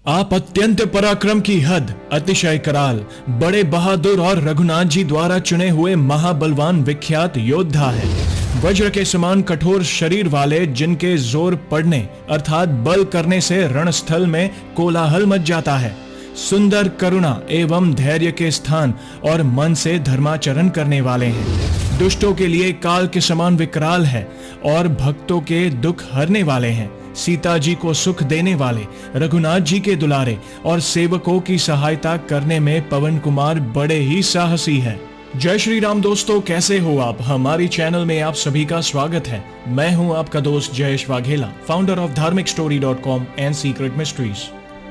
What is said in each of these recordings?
आप अत्यंत पराक्रम की हद, अतिशय कराल, बड़े बहादुर और रघुनाथ जी द्वारा चुने हुए महाबलवान विख्यात योद्धा है। वज्र के समान कठोर शरीर वाले, जिनके जोर पड़ने अर्थात बल करने से रणस्थल में कोलाहल मच जाता है। सुंदर करुणा एवं धैर्य के स्थान और मन से धर्माचरण करने वाले हैं। दुष्टों के लिए काल के समान विकराल है और भक्तों के दुख हरने वाले हैं। सीता जी को सुख देने वाले, रघुनाथ जी के दुलारे और सेवकों की सहायता करने में पवन कुमार बड़े ही साहसी है। जय श्री राम दोस्तों, कैसे हो आप? हमारी चैनल में आप सभी का स्वागत है। मैं हूं आपका दोस्त जयेश वाघेला, फाउंडर ऑफ धार्मिकस्टोरी.com एंड सीक्रेट मिस्ट्रीज।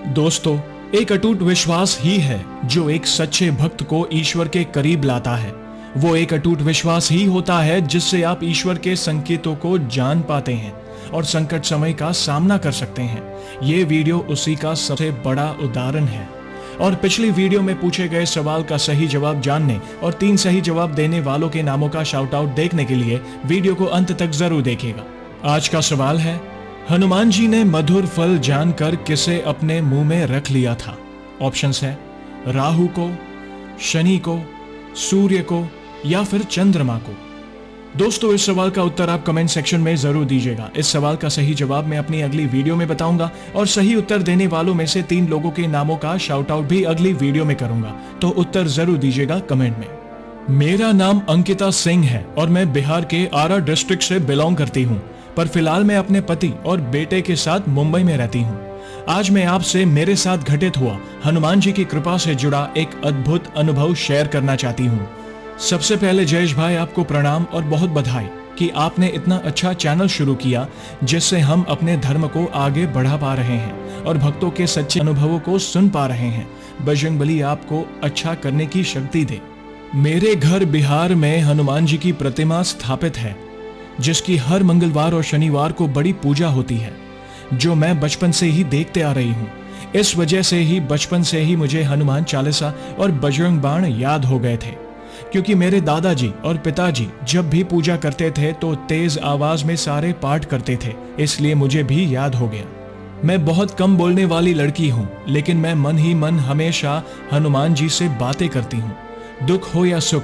दोस्तों, एक अटूट विश्वास ही है जो एक सच्चे भक्त को ईश्वर के करीब लाता है। वो एक अटूट विश्वास ही होता है जिससे आप ईश्वर के संकेतों को जान पाते हैं और संकट समय का सामना कर सकते हैं। ये वीडियो उसी का सबसे बड़ा उदाहरण है। और पिछली वीडियो में पूछे गए सवाल का सही जवाब जानने और 3 सही जवाब देने वालों के नामों का शाउट आउट देखने के लिए वीडियो को अंत तक जरूर देखिएगा। आज का सवाल है, हनुमान जी ने मधुर फल जानकर किसे अपने मुंह में रख लिया था? ऑप्शंस है राहु को, शनि को, सूर्य को या फिर चंद्रमा को। दोस्तों, इस सवाल का उत्तर आप कमेंट सेक्शन में जरूर दीजिएगा। इस सवाल का सही जवाब मैं अपनी अगली वीडियो में बताऊंगा और सही उत्तर देने वालों में से 3 लोगों के नामों का शाउट आउट भी अगली वीडियो में करूंगा, तो उत्तर जरूर दीजिएगा कमेंट में। मेरा नाम अंकिता सिंह है और मैं बिहार के आरा डिस्ट्रिक्ट से बिलोंग करती हूँ, पर फिलहाल मैं अपने पति और बेटे के साथ मुंबई में रहती हूँ। आज मैं आपसे मेरे साथ घटित हुआ हनुमान जी की कृपा से जुड़ा एक अद्भुत अनुभव शेयर करना चाहती हूँ। सबसे पहले जयेश भाई, आपको प्रणाम और बहुत बधाई कि आपने इतना अच्छा चैनल शुरू किया जिससे हम अपने धर्म को आगे बढ़ा पा रहे हैं और भक्तों के सच्चे अनुभवों को सुन पा रहे हैं। बजरंगबली आपको अच्छा करने की शक्ति दे। मेरे घर बिहार में हनुमान जी की प्रतिमा स्थापित है, जिसकी हर मंगलवार और शनिवार को बड़ी पूजा होती है, जो मैं बचपन से ही देखते आ रही हूँ। इस वजह से ही बचपन से ही मुझे हनुमान चालीसा और बजरंग बाण याद हो गए थे, क्योंकि मेरे दादाजी और पिताजी जब भी पूजा करते थे तो तेज आवाज में सारे पाठ करते थे, इसलिए मुझे भी याद हो गया। मैं बहुत कम बोलने वाली लड़की हूँ, लेकिन मैं मन ही मन हमेशा हनुमान जी से बातें करती हूँ। दुख हो या सुख,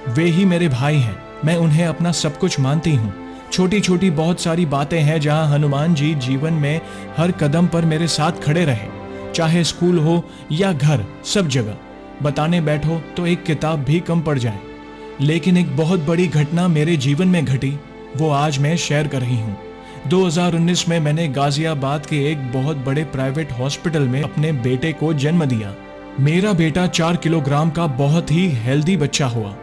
वे ही मेरे भाई हैं। मैं उन्हें अपना सब कुछ मानती हूँ। छोटी छोटी बहुत सारी बातें हैं जहाँ हनुमान जी जीवन में हर कदम पर मेरे साथ खड़े रहे, चाहे स्कूल हो या घर, सब जगह। बताने बैठो तो एक किताब भी कम पड़ जाए। लेकिन एक बहुत बड़ी घटना मेरे जीवन में घटी, वो आज मैं शेयर कर रही हूँ। 2019 में मैंने गाजियाबाद के एक बहुत बड़े प्राइवेट हॉस्पिटल में अपने बेटे को जन्म दिया। मेरा बेटा 4 किलोग्राम का बहुत ही हेल्दी बच्चा हुआ,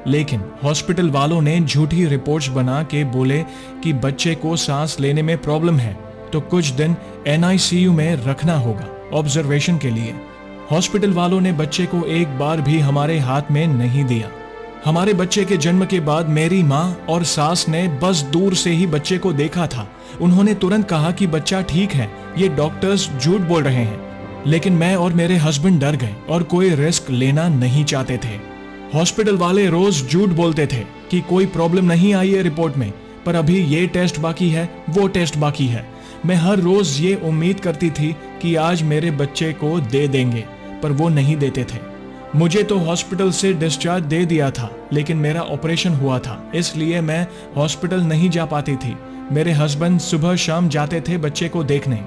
लेकिन हॉस्पिटल वालों ने झूठी रिपोर्ट्स बना के बोले कि बच्चे को सांस लेने में प्रॉब्लम है, तो कुछ दिन NICU में रखना होगा ऑब्जर्वेशन के लिए। हॉस्पिटल वालों ने बच्चे को एक बार भी हमारे हाथ में नहीं दिया। हमारे बच्चे के जन्म के बाद मेरी माँ और सास ने बस दूर से ही बच्चे को देखा था। उन्होंने तुरंत कहा कि बच्चा ठीक है, ये डॉक्टर्स झूठ बोल रहे हैं। लेकिन मैं और मेरे हस्बैंड डर गए और कोई रिस्क लेना नहीं चाहते थे। हॉस्पिटल वाले रोज झूठ बोलते थे कि कोई प्रॉब्लम नहीं आई है रिपोर्ट में, पर अभी ये टेस्ट बाकी है, वो टेस्ट बाकी है। मैं हर रोज ये उम्मीद करती थी कि आज मेरे बच्चे को दे देंगे, पर वो नहीं देते थे। मुझे तो हॉस्पिटल से डिस्चार्ज दे दिया था, लेकिन मेरा ऑपरेशन हुआ था, इसलिए मैं हॉस्पिटल नहीं जा पाती थी। मेरे हस्बैंड सुबह शाम जाते थे बच्चे को देखने।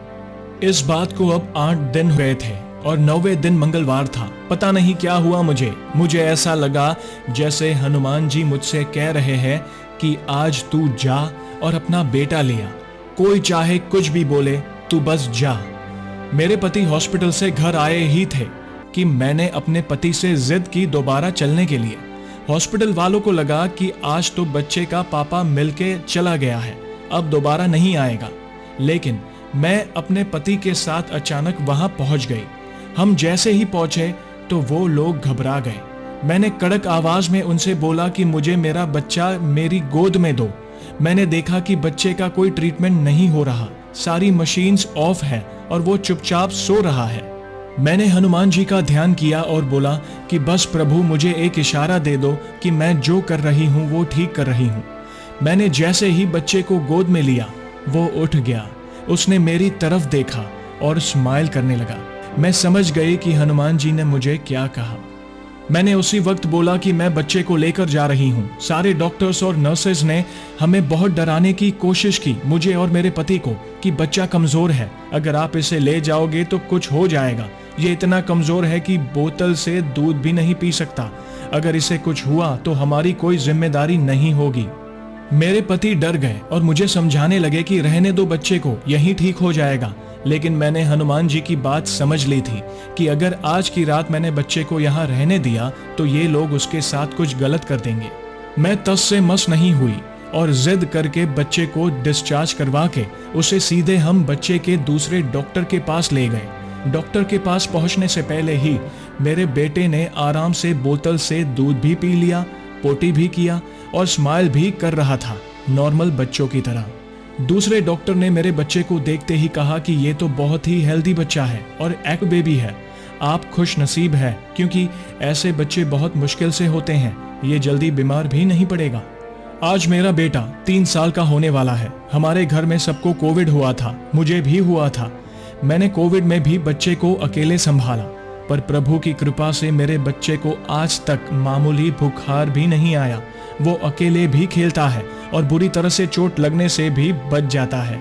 इस बात को अब 8 दिन हो गए थे और 9वें दिन मंगलवार था। पता नहीं क्या हुआ मुझे ऐसा लगा जैसे हनुमान जी मुझसे कह रहे हैं कि आज तू जा और अपना बेटा ले आ। कोई चाहे कुछ भी बोले, तू बस जा। मेरे पति हॉस्पिटल से घर आए ही थे कि मैंने अपने पति से जिद की दोबारा चलने के लिए। हॉस्पिटल वालों को लगा कि आज तो बच्चे का पापा मिलके चला गया है, अब दोबारा नहीं आएगा। लेकिन मैं अपने पति के साथ अचानक वहां पहुंच गई। हम जैसे ही पहुंचे तो वो लोग घबरा गए। मैंने कड़क आवाज में उनसे बोला कि मुझे मेरा बच्चा मेरी गोद में दो। मैंने देखा कि बच्चे का कोई ट्रीटमेंट नहीं हो रहा, सारी मशीन्स ऑफ है और वो चुपचाप सो रहा है। मैंने हनुमान जी का ध्यान किया और बोला कि बस प्रभु, मुझे एक इशारा दे दो कि मैं जो कर रही हूँ वो ठीक कर रही हूँ। मैंने जैसे ही बच्चे को गोद में लिया, वो उठ गया। उसने मेरी तरफ देखा और स्माइल करने लगा। मैं समझ गई कि हनुमान जी ने मुझे क्या कहा। मैंने उसी वक्त बोला कि मैं बच्चे को लेकर जा रही हूँ। सारे डॉक्टर्स और नर्सेज ने हमें बहुत डराने की कोशिश की, मुझे और मेरे पति को, कि बच्चा कमजोर है, अगर आप इसे ले जाओगे तो कुछ हो जाएगा। ये इतना कमजोर है कि बोतल से दूध भी नहीं पी सकता। अगर इसे कुछ हुआ तो हमारी कोई जिम्मेदारी नहीं होगी। मेरे पति डर गए और मुझे समझाने लगे कि रहने दो बच्चे को, यही ठीक हो जाएगा। लेकिन मैंने हनुमान जी की बात समझ ली थी कि अगर आज की रात मैंने बच्चे को यहाँ रहने दिया तो ये लोग उसके साथ कुछ गलत कर देंगे। मैं तस से मस नहीं हुई और जिद करके बच्चे को डिस्चार्ज करवा के उसे सीधे हम बच्चे के दूसरे डॉक्टर के पास ले गए। डॉक्टर के पास पहुंचने से पहले ही मेरे बेटे ने आराम से बोतल से दूध भी पी लिया, पोटी भी किया और स्माइल भी कर रहा था, नॉर्मल बच्चों की तरह। दूसरे डॉक्टर ने मेरे बच्चे को देखते ही कहा कि ये तो बहुत ही हेल्दी बच्चा है और एक बेबी है। आप खुश नसीब है, क्योंकि ऐसे बच्चे बहुत मुश्किल से होते हैं, ये जल्दी बीमार भी नहीं पड़ेगा। आज मेरा बेटा 3 साल का होने वाला है। हमारे घर में सबको कोविड हुआ था, मुझे भी हुआ था। मैंने कोविड में भी बच्चे को अकेले संभाला, पर प्रभु की कृपा से मेरे बच्चे को आज तक मामूली बुखार भी नहीं आया। वो अकेले भी खेलता है और बुरी तरह से चोट लगने से भी बच जाता है।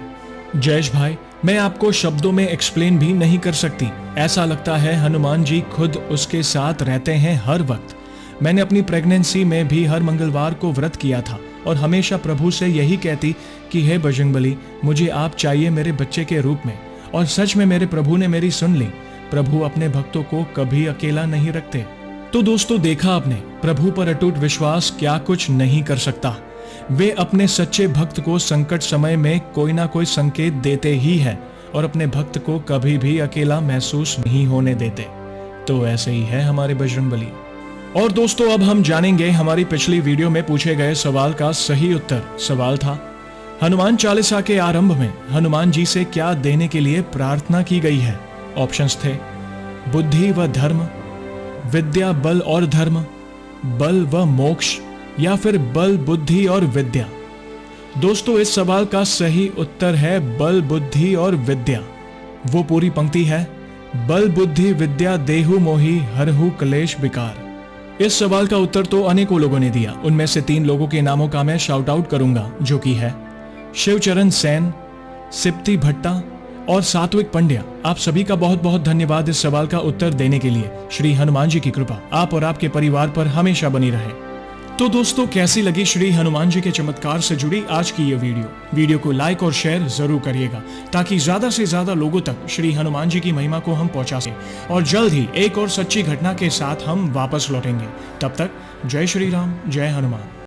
जयेश भाई, मैं आपको शब्दों में एक्सप्लेन भी नहीं कर सकती। ऐसा लगता है हनुमान जी खुद उसके साथ रहते हैं हर वक्त। मैंने अपनी प्रेगनेंसी में भी हर मंगलवार को व्रत किया था और हमेशा प्रभु से यही कहती कि हे बजरंगबली, मुझे आप चाहिए मेरे बच्चे के रूप में। और सच में मेरे प्रभु ने मेरी सुन ली। प्रभु अपने भक्तों को कभी अकेला नहीं रखते। तो दोस्तों, देखा आपने, प्रभु पर अटूट विश्वास क्या कुछ नहीं कर सकता। वे अपने सच्चे भक्त को संकट समय में कोई ना कोई संकेत देते ही है और अपने भक्त को कभी भी अकेला महसूस नहीं होने देते। तो ऐसे ही है हमारे बजरंगबली। और दोस्तों, अब हम जानेंगे हमारी पिछली वीडियो में पूछे गए सवाल का सही उत्तर। सवाल था, हनुमान चालीसा के आरंभ में हनुमान जी से क्या देने के लिए प्रार्थना की गई है। ऑप्शंस थे बुद्धि व धर्म, विद्या बल और धर्म, बल व मोक्ष, या फिर बल बुद्धि और विद्या। दोस्तों, इस सवाल का सही उत्तर है बल बुद्धि और विद्या। वो पूरी पंक्ति है, बल बुद्धि विद्या देहु मोहि हरहु क्लेश विकार। इस सवाल का उत्तर तो अनेकों लोगों ने दिया। उनमें से 3 लोगों के नामों का मैं शाउट आउट करूंगा, जो कि है शिवचरण सेन, सिप्ती भट्टा और सात्विक पंड्या। आप सभी का बहुत बहुत धन्यवाद इस सवाल का उत्तर देने के लिए। श्री हनुमान जी की कृपा आप और आपके परिवार पर हमेशा बनी रहे। तो दोस्तों, कैसी लगी श्री हनुमान जी के चमत्कार से जुड़ी आज की ये वीडियो को लाइक और शेयर जरूर करिएगा, ताकि ज्यादा से ज्यादा लोगों तक श्री हनुमान जी की महिमा को हम पहुंचा सकें। और जल्द ही एक और सच्ची घटना के साथ हम वापस लौटेंगे। तब तक जय श्री राम, जय हनुमान।